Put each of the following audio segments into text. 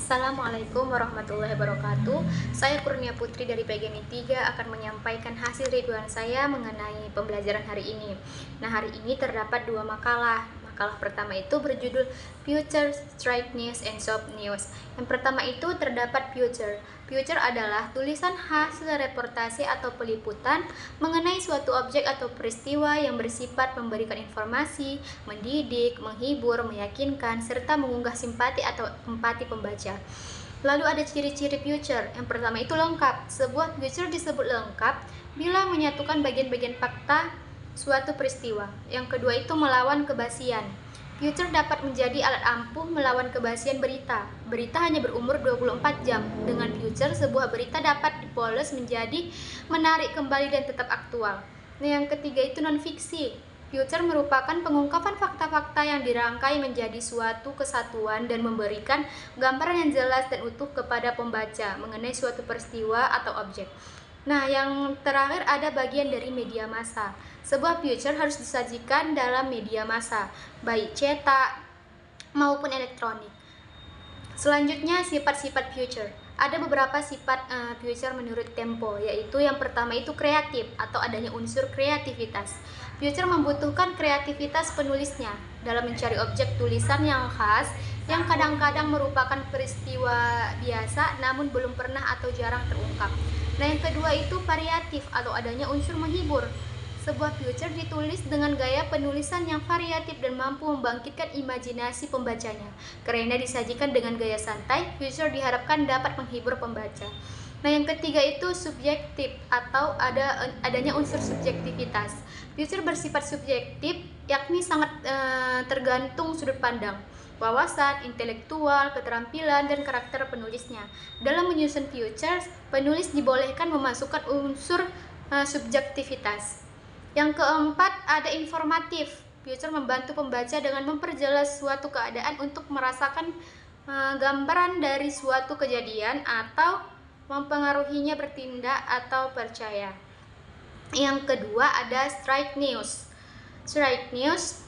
Assalamualaikum warahmatullahi wabarakatuh. Saya Kurnia Putri dari PGMI 3 akan menyampaikan hasil reviewan saya mengenai pembelajaran hari ini. Nah, hari ini terdapat dua makalah. Makalah pertama itu berjudul Future, Strike News, and Soft News. Yang pertama itu terdapat Future. Future adalah tulisan hasil reportase atau peliputan mengenai suatu objek atau peristiwa yang bersifat memberikan informasi, mendidik, menghibur, meyakinkan, serta mengunggah simpati atau empati pembaca. Lalu ada ciri-ciri future. Yang pertama itu lengkap. Sebuah future disebut lengkap bila menyatukan bagian-bagian fakta suatu peristiwa. Yang kedua itu melawan kebasian. Future dapat menjadi alat ampuh melawan kebasian berita. Berita hanya berumur 24 jam. Dengan future, sebuah berita dapat dipoles menjadi menarik kembali dan tetap aktual. Nah, yang ketiga itu non-fiksi. Future merupakan pengungkapan fakta-fakta yang dirangkai menjadi suatu kesatuan dan memberikan gambaran yang jelas dan utuh kepada pembaca mengenai suatu peristiwa atau objek. Nah, yang terakhir ada bagian dari media massa. Sebuah future harus disajikan dalam media massa, baik cetak maupun elektronik. Selanjutnya, sifat-sifat future. Ada beberapa sifat future menurut Tempo, yaitu yang pertama itu kreatif atau adanya unsur kreativitas. Future membutuhkan kreativitas penulisnya dalam mencari objek tulisan yang khas yang kadang-kadang merupakan peristiwa biasa namun belum pernah atau jarang terungkap. Nah, yang kedua itu variatif atau adanya unsur menghibur. Sebuah future ditulis dengan gaya penulisan yang variatif dan mampu membangkitkan imajinasi pembacanya. Karena disajikan dengan gaya santai, future diharapkan dapat menghibur pembaca. Nah, yang ketiga itu subjektif atau adanya unsur subjektivitas. Future bersifat subjektif, yakni sangat tergantung sudut pandang, wawasan, intelektual, keterampilan, dan karakter penulisnya. Dalam menyusun future, penulis dibolehkan memasukkan unsur subjektivitas. Yang keempat, ada informatif. Future membantu pembaca dengan memperjelas suatu keadaan untuk merasakan gambaran dari suatu kejadian atau mempengaruhinya bertindak atau percaya. Yang kedua, ada strike news. Strike news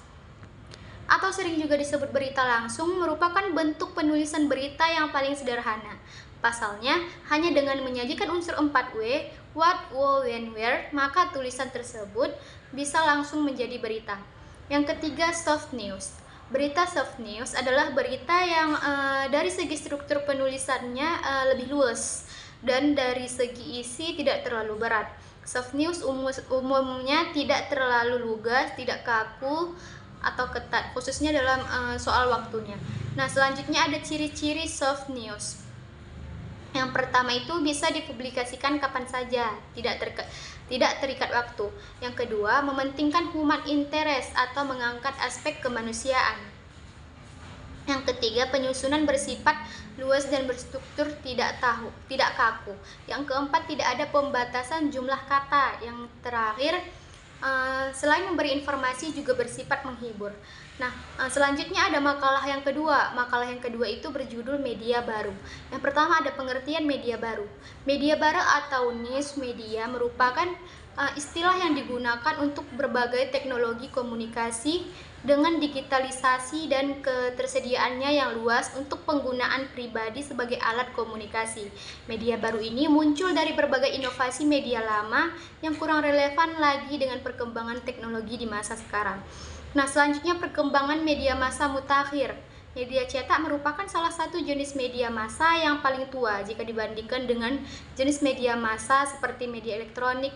atau sering juga disebut berita langsung merupakan bentuk penulisan berita yang paling sederhana. Pasalnya, hanya dengan menyajikan unsur 4W, what, who, when, where, maka tulisan tersebut bisa langsung menjadi berita. Yang ketiga, soft news. Berita soft news adalah berita yang dari segi struktur penulisannya lebih luas dan dari segi isi tidak terlalu berat. Soft news umumnya tidak terlalu lugas, tidak kaku atau ketat, khususnya dalam soal waktunya. Nah, selanjutnya ada ciri-ciri soft news. Yang pertama itu bisa dipublikasikan kapan saja, tidak terikat waktu. Yang kedua, mementingkan human interest atau mengangkat aspek kemanusiaan. Yang ketiga, penyusunan bersifat luas dan berstruktur tidak kaku. Yang keempat, tidak ada pembatasan jumlah kata. Yang terakhir, selain memberi informasi juga bersifat menghibur. Nah, selanjutnya ada makalah yang kedua. Makalah yang kedua itu berjudul media baru. Yang pertama ada pengertian media baru. Media baru atau niche media merupakan istilah yang digunakan untuk berbagai teknologi komunikasi dengan digitalisasi dan ketersediaannya yang luas untuk penggunaan pribadi sebagai alat komunikasi. Media baru ini muncul dari berbagai inovasi media lama yang kurang relevan lagi dengan perkembangan teknologi di masa sekarang. Nah, selanjutnya perkembangan media massa mutakhir. Media cetak merupakan salah satu jenis media massa yang paling tua jika dibandingkan dengan jenis media massa seperti media elektronik,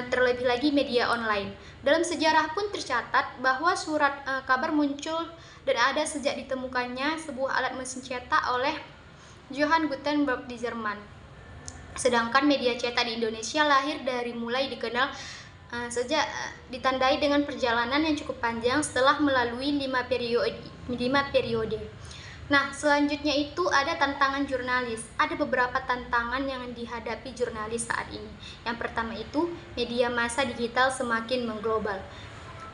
terlebih lagi media online. Dalam sejarah pun tercatat bahwa surat kabar muncul dan ada sejak ditemukannya sebuah alat mesin cetak oleh Johann Gutenberg di Jerman. Sedangkan media cetak di Indonesia lahir dari mulai dikenal sejak ditandai dengan perjalanan yang cukup panjang setelah melalui 5 periode. Nah, selanjutnya itu ada tantangan jurnalis. Ada beberapa tantangan yang dihadapi jurnalis saat ini. Yang pertama itu, media massa digital semakin mengglobal.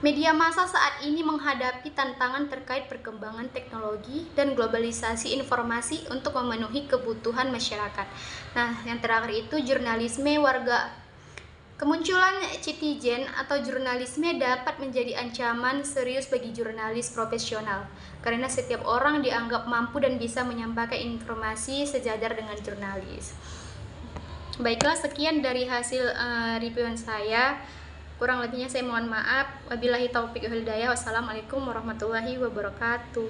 Media massa saat ini menghadapi tantangan terkait perkembangan teknologi dan globalisasi informasi untuk memenuhi kebutuhan masyarakat. Nah, yang terakhir itu jurnalisme warga Kemunculan citizen atau jurnalisme dapat menjadi ancaman serius bagi jurnalis profesional karena setiap orang dianggap mampu dan bisa menyampaikan informasi sejajar dengan jurnalis. Baiklah, sekian dari hasil reviewan saya. Kurang lebihnya saya mohon maaf. Wabillahi taufiq wal hidayah. Wassalamualaikum warahmatullahi wabarakatuh.